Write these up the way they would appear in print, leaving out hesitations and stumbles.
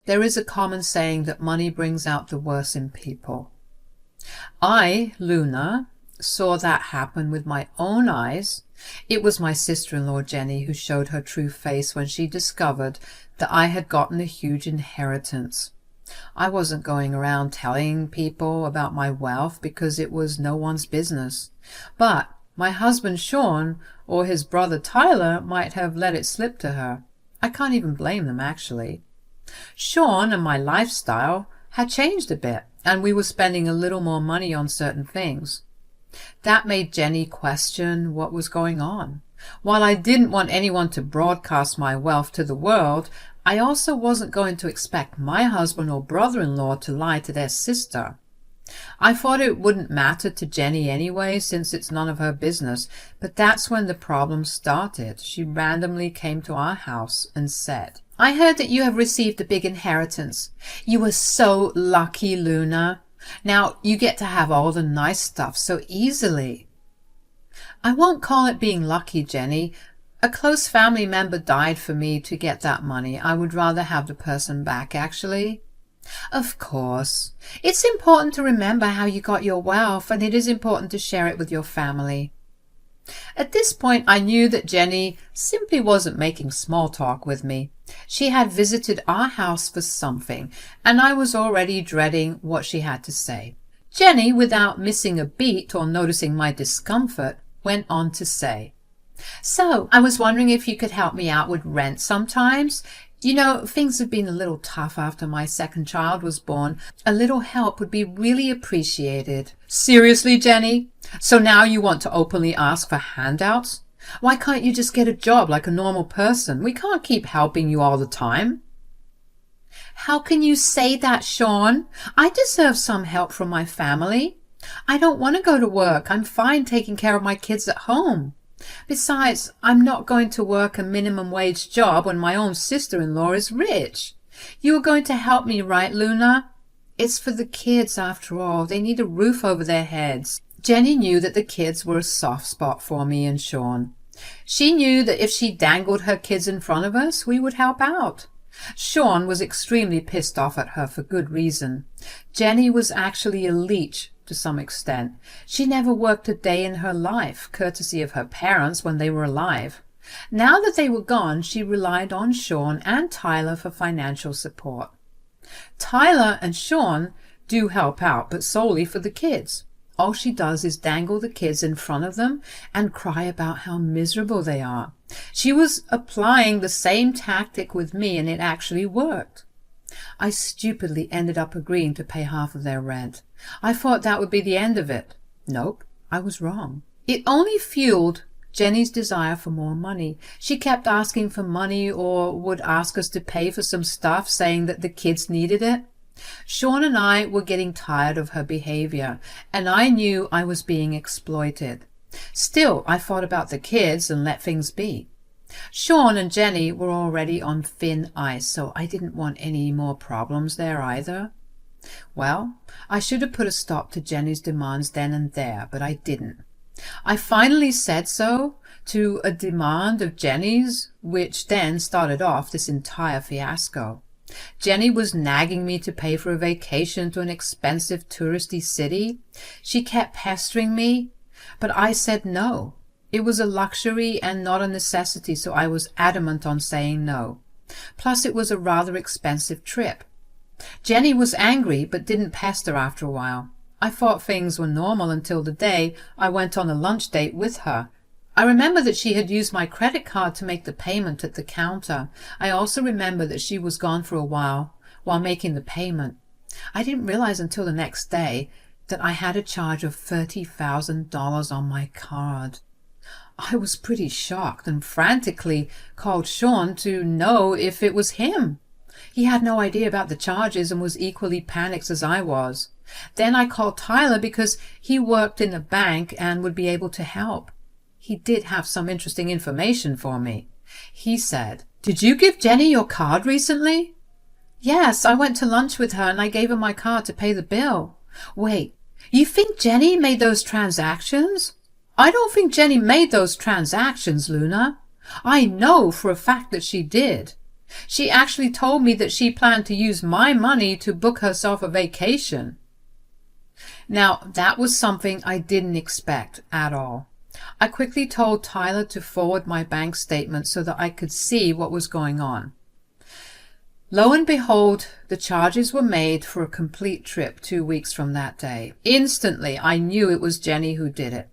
There is a common saying that money brings out the worst in people. I, Luna, saw that happen with my own eyes. It was my sister-in-law Jenny who showed her true face when she discovered that I had gotten a huge inheritance. I wasn't going around telling people about my wealth because it was no one's business. But my husband Sean or his brother Tyler might have let it slip to her. I can't even blame them, actually. Sean and my lifestyle had changed a bit, and we were spending a little more money on certain things. That made Jenny question what was going on. While I didn't want anyone to broadcast my wealth to the world, I also wasn't going to expect my husband or brother-in-law to lie to their sister. I thought it wouldn't matter to Jenny anyway, since it's none of her business, but that's when the problem started. She randomly came to our house and said, "I heard that you have received a big inheritance. You were so lucky, Luna. Now you get to have all the nice stuff so easily." I won't call it being lucky, Jenny. A close family member died for me to get that money. I would rather have the person back, actually. Of course. It's important to remember how you got your wealth, and it is important to share it with your family. At this point, I knew that Jenny simply wasn't making small talk with me. She had visited our house for something, and I was already dreading what she had to say. Jenny, without missing a beat or noticing my discomfort, went on to say, "So, I was wondering if you could help me out with rent sometimes. You know, things have been a little tough after my second child was born. A little help would be really appreciated." Seriously, Jenny? So now you want to openly ask for handouts? Why can't you just get a job like a normal person? We can't keep helping you all the time. How can you say that, Sean? I deserve some help from my family. I don't want to go to work. I'm fine taking care of my kids at home. Besides, I'm not going to work a minimum wage job when my own sister-in-law is rich. You are going to help me, right, Luna? It's for the kids, after all. They need a roof over their heads. Jenny knew that the kids were a soft spot for me and Sean. She knew that if she dangled her kids in front of us, we would help out. Sean was extremely pissed off at her for good reason. Jenny was actually a leech to some extent. She never worked a day in her life, courtesy of her parents when they were alive. Now that they were gone, she relied on Sean and Tyler for financial support. Tyler and Sean do help out, but solely for the kids. All she does is dangle the kids in front of them and cry about how miserable they are. She was applying the same tactic with me, and it actually worked. I stupidly ended up agreeing to pay half of their rent. I thought that would be the end of it. Nope, I was wrong. It only fueled Jenny's desire for more money. She kept asking for money or would ask us to pay for some stuff, saying that the kids needed it. Sean and I were getting tired of her behavior, and I knew I was being exploited. Still, I thought about the kids and let things be. Sean and Jenny were already on thin ice, so I didn't want any more problems there either. Well, I should have put a stop to Jenny's demands then and there, but I didn't. I finally said so to a demand of Jenny's, which then started off this entire fiasco. Jenny was nagging me to pay for a vacation to an expensive touristy city. She kept pestering me, but I said no. It was a luxury and not a necessity, so I was adamant on saying no. Plus, it was a rather expensive trip. Jenny was angry, but didn't pester after a while. I thought things were normal until the day I went on a lunch date with her. I remember that she had used my credit card to make the payment at the counter. I also remember that she was gone for a while making the payment. I didn't realize until the next day that I had a charge of $30,000 on my card. I was pretty shocked and frantically called Sean to know if it was him. He had no idea about the charges and was equally panicked as I was. Then I called Tyler because he worked in a bank and would be able to help. He did have some interesting information for me. He said, "Did you give Jenny your card recently?" "Yes, I went to lunch with her and I gave her my card to pay the bill." "Wait, you think Jenny made those transactions?" "I don't think Jenny made those transactions, Luna. I know for a fact that she did. She actually told me that she planned to use my money to book herself a vacation. Now, that was something I didn't expect at all. I quickly told Tyler to forward my bank statement so that I could see what was going on. Lo and behold, the charges were made for a complete trip 2 weeks from that day. Instantly, I knew it was Jenny who did it.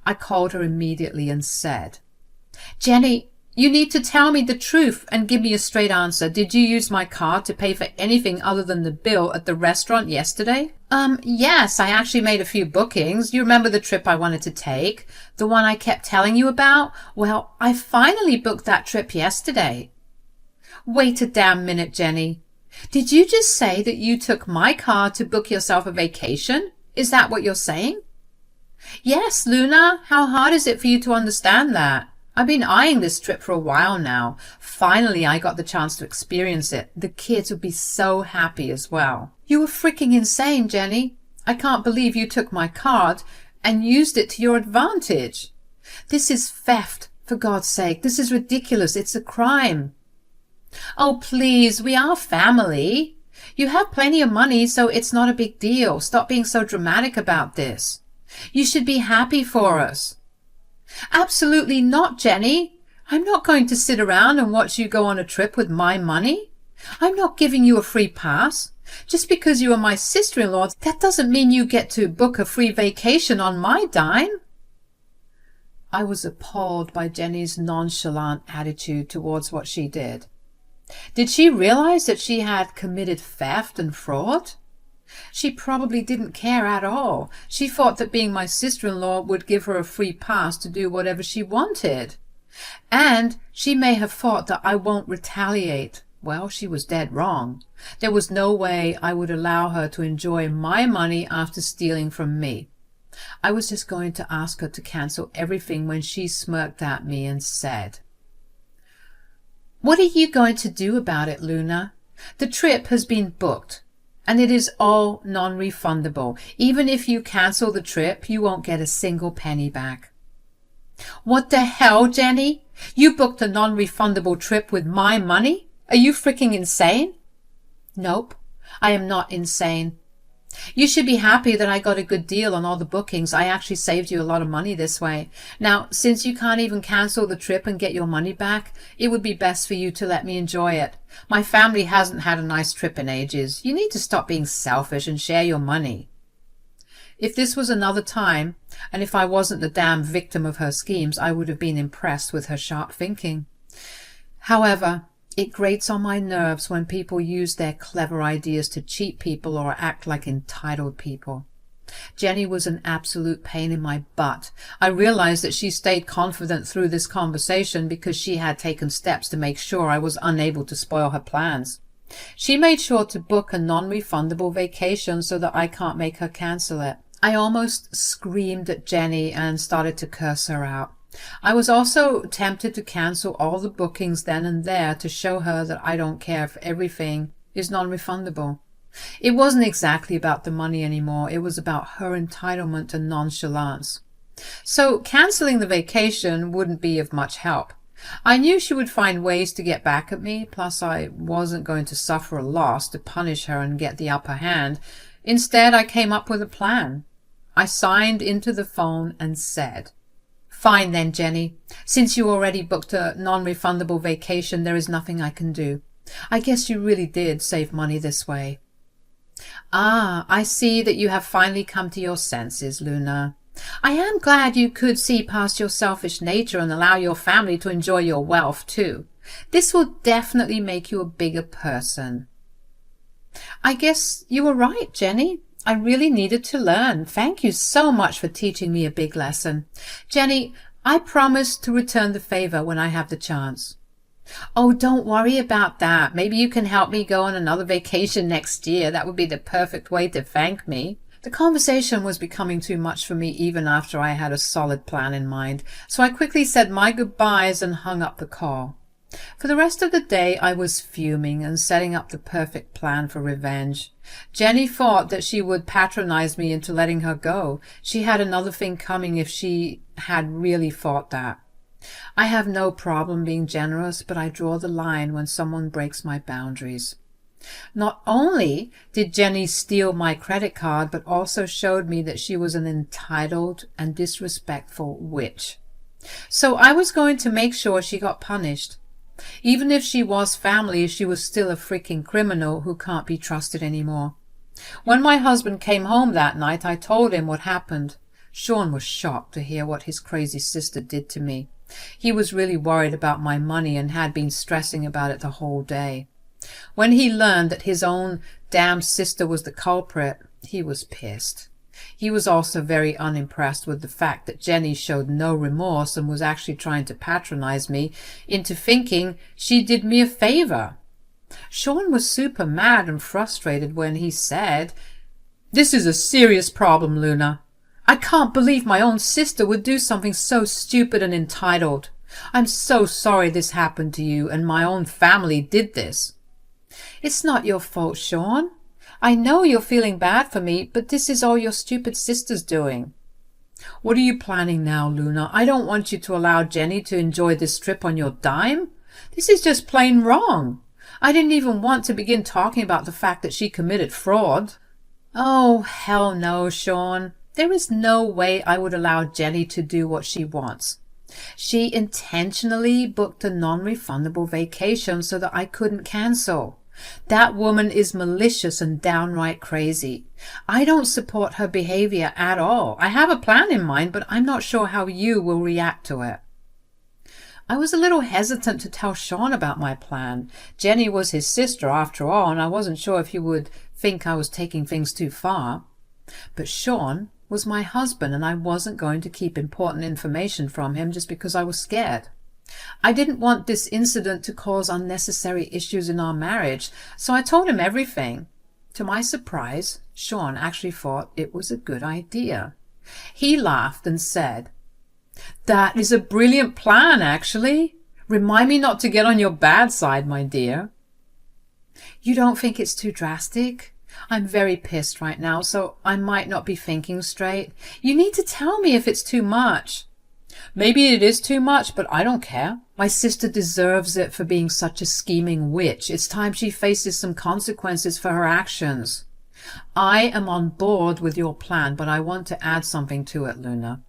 I called her immediately and said, "Jenny, you need to tell me the truth and give me a straight answer. Did you use my card to pay for anything other than the bill at the restaurant yesterday?" Yes, I actually made a few bookings. You remember the trip I wanted to take? The one I kept telling you about? Well, I finally booked that trip yesterday." Wait a damn minute, Jenny. Did you just say that you took my card to book yourself a vacation? Is that what you're saying? Yes, Luna. How hard is it for you to understand that? I've been eyeing this trip for a while now. Finally, I got the chance to experience it. The kids would be so happy as well. You were freaking insane, Jenny. I can't believe you took my card and used it to your advantage. This is theft, for God's sake. This is ridiculous. It's a crime. Oh, please, we are family. You have plenty of money, so it's not a big deal. Stop being so dramatic about this. You should be happy for us. Absolutely not, Jenny. I'm not going to sit around and watch you go on a trip with my money. I'm not giving you a free pass. Just because you are my sister-in-law, that doesn't mean you get to book a free vacation on my dime. I was appalled by Jenny's nonchalant attitude towards what she did. Did she realize that she had committed theft and fraud? She probably didn't care at all. She thought that being my sister-in-law would give her a free pass to do whatever she wanted. And she may have thought that I won't retaliate. Well, she was dead wrong. There was no way I would allow her to enjoy my money after stealing from me. I was just going to ask her to cancel everything when she smirked at me and said, "What are you going to do about it, Luna? The trip has been booked, and it is all non-refundable. Even if you cancel the trip, you won't get a single penny back." What the hell, Jenny? You booked a non-refundable trip with my money? Are you freaking insane? Nope, I am not insane. You should be happy that I got a good deal on all the bookings. I actually saved you a lot of money this way. Now, since you can't even cancel the trip and get your money back, it would be best for you to let me enjoy it. My family hasn't had a nice trip in ages. You need to stop being selfish and share your money. If this was another time, and if I wasn't the damn victim of her schemes, I would have been impressed with her sharp thinking. However, it grates on my nerves when people use their clever ideas to cheat people or act like entitled people. Jenny was an absolute pain in my butt. I realized that she stayed confident through this conversation because she had taken steps to make sure I was unable to spoil her plans. She made sure to book a non-refundable vacation so that I can't make her cancel it. I almost screamed at Jenny and started to curse her out. I was also tempted to cancel all the bookings then and there to show her that I don't care if everything is non-refundable. It wasn't exactly about the money anymore. It was about her entitlement and nonchalance. So canceling the vacation wouldn't be of much help. I knew she would find ways to get back at me, plus I wasn't going to suffer a loss to punish her and get the upper hand. Instead, I came up with a plan. I signed into the phone and said, "Fine then, Jenny. Since you already booked a non-refundable vacation, there is nothing I can do. I guess you really did save money this way." "Ah, I see that you have finally come to your senses, Luna. I am glad you could see past your selfish nature and allow your family to enjoy your wealth too. This will definitely make you a bigger person." "I guess you were right, Jenny. I really needed to learn. Thank you so much for teaching me a big lesson. Jenny, I promise to return the favor when I have the chance." "Oh, don't worry about that. Maybe you can help me go on another vacation next year. That would be the perfect way to thank me." The conversation was becoming too much for me even after I had a solid plan in mind, so I quickly said my goodbyes and hung up the call. For the rest of the day I was fuming and setting up the perfect plan for revenge. Jenny thought that she would patronize me into letting her go. She had another thing coming if she had really thought that. I have no problem being generous, but I draw the line when someone breaks my boundaries. Not only did Jenny steal my credit card, but also showed me that she was an entitled and disrespectful witch. So I was going to make sure she got punished. Even if she was family, she was still a freaking criminal who can't be trusted anymore. When my husband came home that night, I told him what happened. Sean was shocked to hear what his crazy sister did to me. He was really worried about my money and had been stressing about it the whole day. When he learned that his own damn sister was the culprit, he was pissed. He was also very unimpressed with the fact that Jenny showed no remorse and was actually trying to patronize me into thinking she did me a favor. Sean was super mad and frustrated when he said, "This is a serious problem, Luna. I can't believe my own sister would do something so stupid and entitled. I'm so sorry this happened to you and my own family did this." "It's not your fault, Sean. I know you're feeling bad for me, but this is all your stupid sister's doing." "What are you planning now, Luna? I don't want you to allow Jenny to enjoy this trip on your dime. This is just plain wrong. I didn't even want to begin talking about the fact that she committed fraud." "Oh, hell no, Sean. There is no way I would allow Jenny to do what she wants. She intentionally booked a non-refundable vacation so that I couldn't cancel. That woman is malicious and downright crazy. I don't support her behavior at all. I have a plan in mind, but I'm not sure how you will react to it." I was a little hesitant to tell Sean about my plan. Jenny was his sister after all, and I wasn't sure if he would think I was taking things too far. But Sean was my husband, and I wasn't going to keep important information from him just because I was scared. I didn't want this incident to cause unnecessary issues in our marriage, so I told him everything. To my surprise, Sean actually thought it was a good idea. He laughed and said, "That is a brilliant plan, actually. Remind me not to get on your bad side, my dear." "You don't think it's too drastic? I'm very pissed right now, so I might not be thinking straight. You need to tell me if it's too much." "Maybe it is too much, but I don't care. My sister deserves it for being such a scheming witch. It's time she faces some consequences for her actions." "I am on board with your plan, but I want to add something to it, Luna."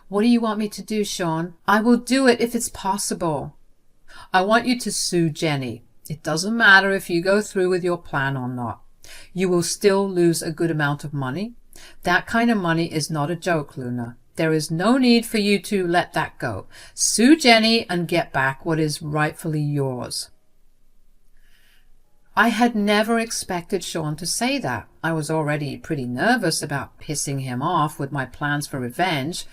"What do you want me to do, Sean?" "I will do it if it's possible." "I want you to sue Jenny. It doesn't matter if you go through with your plan or not. You will still lose a good amount of money. That kind of money is not a joke, Luna. There is no need for you to let that go. Sue Jenny and get back what is rightfully yours." I had never expected Sean to say that. I was already pretty nervous about pissing him off with my plans for revenge.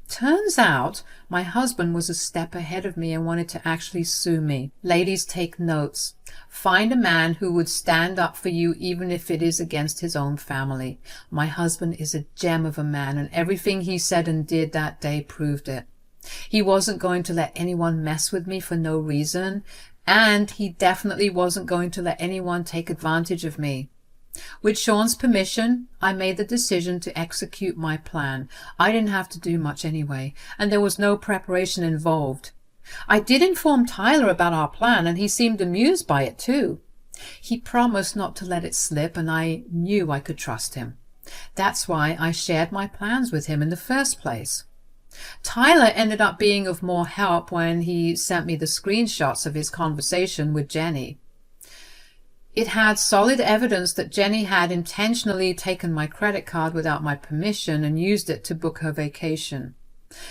Turns out my husband was a step ahead of me and wanted to actually sue me. Ladies, take notes. Find a man who would stand up for you even if it is against his own family. My husband is a gem of a man, and everything he said and did that day proved it. He wasn't going to let anyone mess with me for no reason, and he definitely wasn't going to let anyone take advantage of me. With Sean's permission, I made the decision to execute my plan. I didn't have to do much anyway, and there was no preparation involved. I did inform Tyler about our plan, and he seemed amused by it too. He promised not to let it slip, and I knew I could trust him. That's why I shared my plans with him in the first place. Tyler ended up being of more help when he sent me the screenshots of his conversation with Jenny. It had solid evidence that Jenny had intentionally taken my credit card without my permission and used it to book her vacation.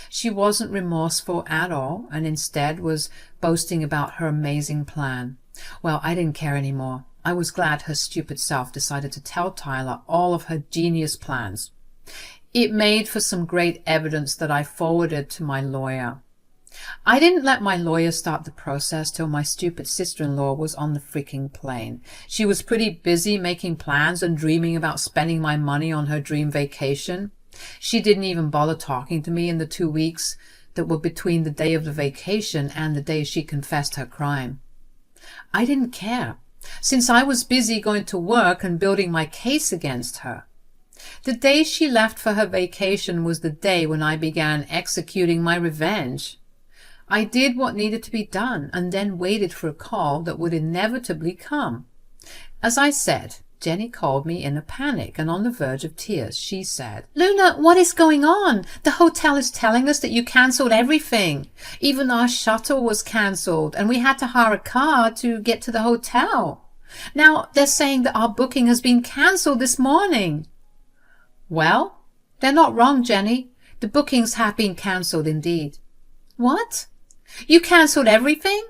She wasn't remorseful at all, and instead was boasting about her amazing plan. Well, I didn't care anymore. I was glad her stupid self decided to tell Tyler all of her genius plans. It made for some great evidence that I forwarded to my lawyer. I didn't let my lawyer start the process till my stupid sister-in-law was on the freaking plane. She was pretty busy making plans and dreaming about spending my money on her dream vacation. She didn't even bother talking to me in the 2 weeks that were between the day of the vacation and the day she confessed her crime. I didn't care, since I was busy going to work and building my case against her. The day she left for her vacation was the day when I began executing my revenge. I did what needed to be done and then waited for a call that would inevitably come. As I said, Jenny called me in a panic and on the verge of tears. She said, "Luna, what is going on? The hotel is telling us that you cancelled everything. Even our shuttle was cancelled and we had to hire a car to get to the hotel. Now they're saying that our booking has been cancelled this morning." Well, they're not wrong, Jenny. The bookings have been cancelled indeed. What? You cancelled everything?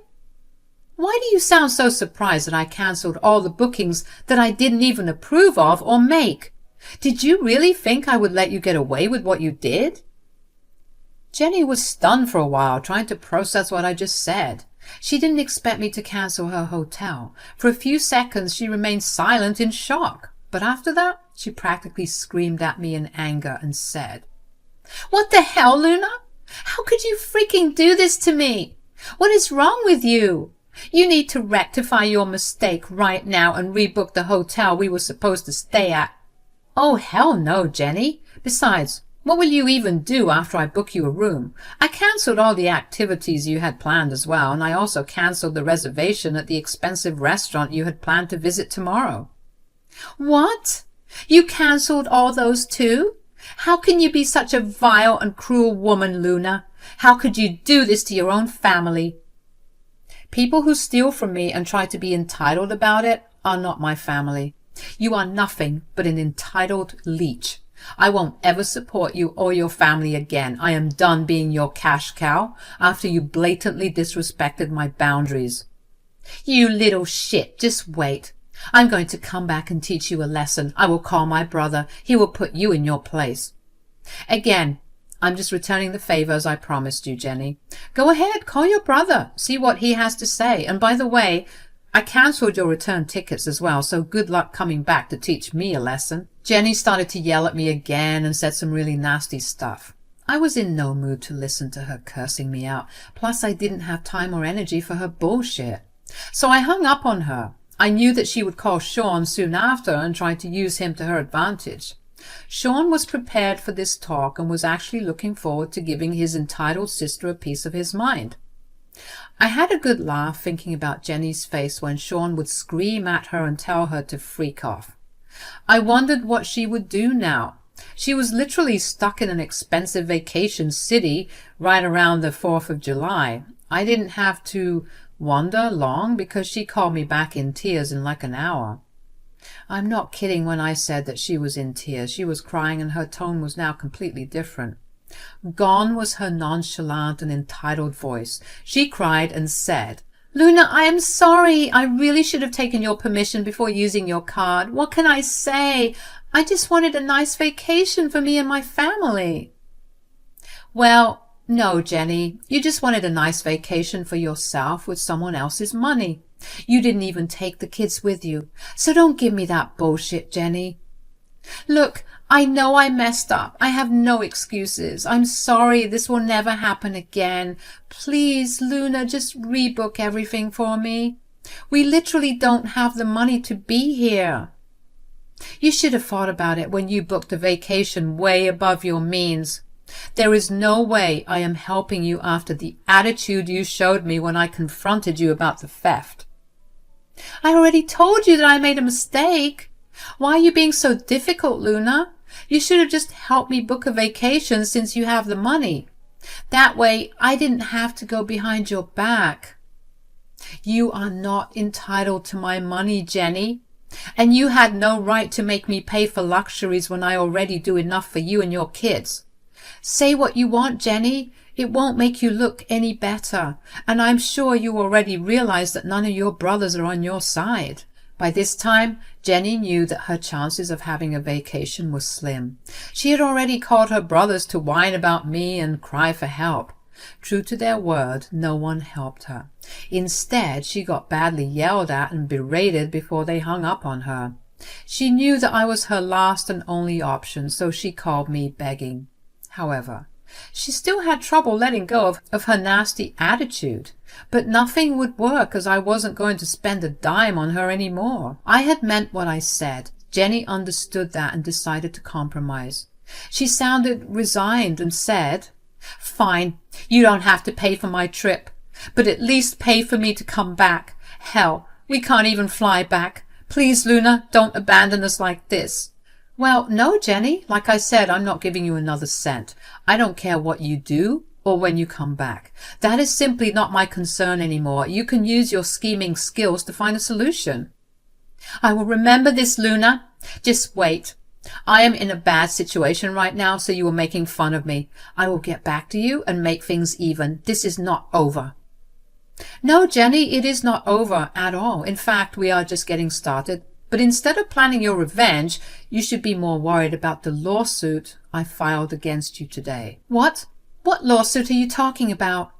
Why do you sound so surprised that I cancelled all the bookings that I didn't even approve of or make? Did you really think I would let you get away with what you did? Jenny was stunned for a while, trying to process what I just said. She didn't expect me to cancel her hotel. For a few seconds she remained silent in shock, but after that she practically screamed at me in anger and said, "What the hell, Luna? How could you freaking do this to me? What is wrong with you? You need to rectify your mistake right now and rebook the hotel we were supposed to stay at." "Oh, hell no, Jenny. Besides, what will you even do after I book you a room? I cancelled all the activities you had planned as well, and I also cancelled the reservation at the expensive restaurant you had planned to visit tomorrow." "What? You cancelled all those too? How can you be such a vile and cruel woman, Luna? How could you do this to your own family?" People who steal from me and try to be entitled about it are not my family. You are nothing but an entitled leech. I won't ever support you or your family again. I am done being your cash cow after you blatantly disrespected my boundaries. "You little shit, just wait. I'm going to come back and teach you a lesson. I will call my brother. He will put you in your place." Again, I'm just returning the favor as I promised you, Jenny. Go ahead, call your brother, see what he has to say. And by the way, I cancelled your return tickets as well, so good luck coming back to teach me a lesson. Jenny started to yell at me again and said some really nasty stuff. I was in no mood to listen to her cursing me out, plus I didn't have time or energy for her bullshit. So I hung up on her. I knew that she would call Sean soon after and try to use him to her advantage. Sean was prepared for this talk and was actually looking forward to giving his entitled sister a piece of his mind. I had a good laugh thinking about Jenny's face when Sean would scream at her and tell her to freak off. I wondered what she would do now. She was literally stuck in an expensive vacation city right around the 4th of July. I didn't have to wonder long because she called me back in tears in like an hour. I'm not kidding when I said that she was in tears. She was crying and her tone was now completely different. Gone was her nonchalant and entitled voice. She cried and said, "Luna, I am sorry. I really should have taken your permission before using your card. What can I say? I just wanted a nice vacation for me and my family." Well, no, Jenny. You just wanted a nice vacation for yourself with someone else's money. You didn't even take the kids with you. So don't give me that bullshit, Jenny. Look, I know I messed up. I have no excuses. I'm sorry. This will never happen again. Please, Luna, just rebook everything for me. We literally don't have the money to be here. You should have thought about it when you booked a vacation way above your means. There is no way I am helping you after the attitude you showed me when I confronted you about the theft. I already told you that I made a mistake. Why are you being so difficult, Luna? You should have just helped me book a vacation since you have the money. That way I didn't have to go behind your back. You are not entitled to my money, Jenny. And you had no right to make me pay for luxuries when I already do enough for you and your kids. Say what you want, Jenny. It won't make you look any better. And I'm sure you already realize that none of your brothers are on your side. By this time, Jenny knew that her chances of having a vacation were slim. She had already called her brothers to whine about me and cry for help. True to their word, no one helped her. Instead, she got badly yelled at and berated before they hung up on her. She knew that I was her last and only option, so she called me begging. However, she still had trouble letting go of her nasty attitude. But nothing would work as I wasn't going to spend a dime on her anymore. I had meant what I said. Jenny understood that and decided to compromise. She sounded resigned and said, "Fine, You don't have to pay for my trip, but at least pay for me to come back. Hell, we can't even fly back. Please, Luna, don't abandon us like this. Well, no, Jenny. Like I said, I'm not giving you another cent. I don't care what you do or when you come back. That is simply not my concern anymore. You can use your scheming skills to find a solution. I will remember this, Luna. Just wait. I am in a bad situation right now, so you are making fun of me. I will get back to you and make things even. This is not over. No, Jenny, it is not over at all. In fact, we are just getting started. But instead of planning your revenge, you should be more worried about the lawsuit I filed against you today. What? What lawsuit are you talking about?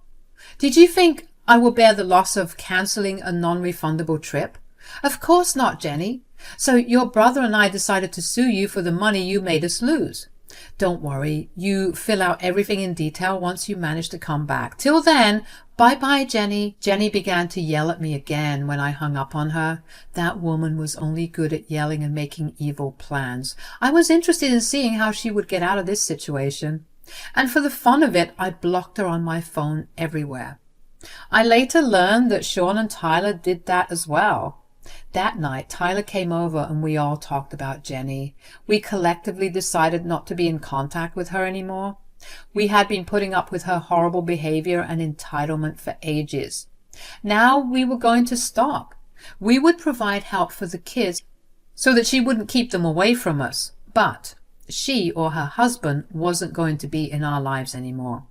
Did you think I will bear the loss of cancelling a non-refundable trip? Of course not, Jenny. So your brother and I decided to sue you for the money you made us lose. Don't worry, you fill out everything in detail once you manage to come back. Till then, bye-bye, Jenny. Jenny began to yell at me again when I hung up on her. That woman was only good at yelling and making evil plans. I was interested in seeing how she would get out of this situation. And for the fun of it, I blocked her on my phone everywhere. I later learned that Sean and Tyler did that as well. That night, Tyler came over and we all talked about Jenny. We collectively decided not to be in contact with her anymore. We had been putting up with her horrible behavior and entitlement for ages. Now we were going to stop. We would provide help for the kids so that she wouldn't keep them away from us. But she or her husband wasn't going to be in our lives anymore.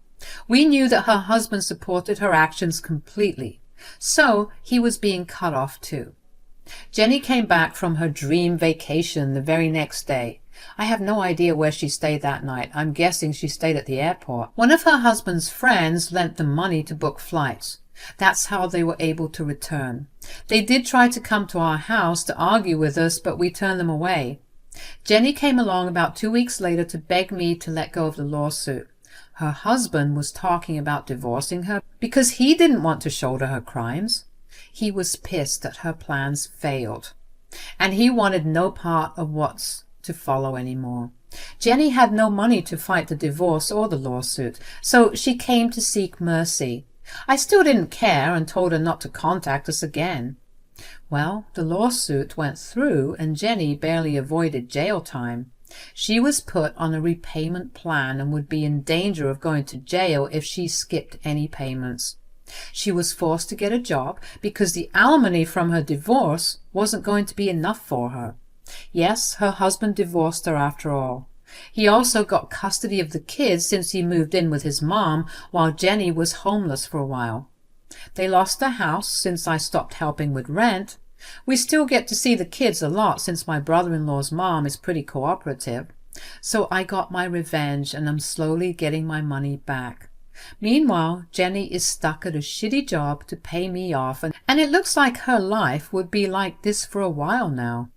We knew that her husband supported her actions completely, so he was being cut off too. Jenny came back from her dream vacation the very next day. I have no idea where she stayed that night. I'm guessing she stayed at the airport. One of her husband's friends lent them money to book flights. That's how they were able to return. They did try to come to our house to argue with us, but we turned them away. Jenny came along about 2 weeks later to beg me to let go of the lawsuit. Her husband was talking about divorcing her because he didn't want to shoulder her crimes. He was pissed that her plans failed, and he wanted no part of what's to follow anymore. Jenny had no money to fight the divorce or the lawsuit, so she came to seek mercy. I still didn't care and told her not to contact us again. Well, the lawsuit went through and Jenny barely avoided jail time. She was put on a repayment plan and would be in danger of going to jail if she skipped any payments. She was forced to get a job because the alimony from her divorce wasn't going to be enough for her. Yes, her husband divorced her after all. He also got custody of the kids since he moved in with his mom while Jenny was homeless for a while. They lost their house since I stopped helping with rent. We still get to see the kids a lot since my brother-in-law's mom is pretty cooperative. So I got my revenge and I'm slowly getting my money back. Meanwhile, Jenny is stuck at a shitty job to pay me off, and it looks like her life would be like this for a while now.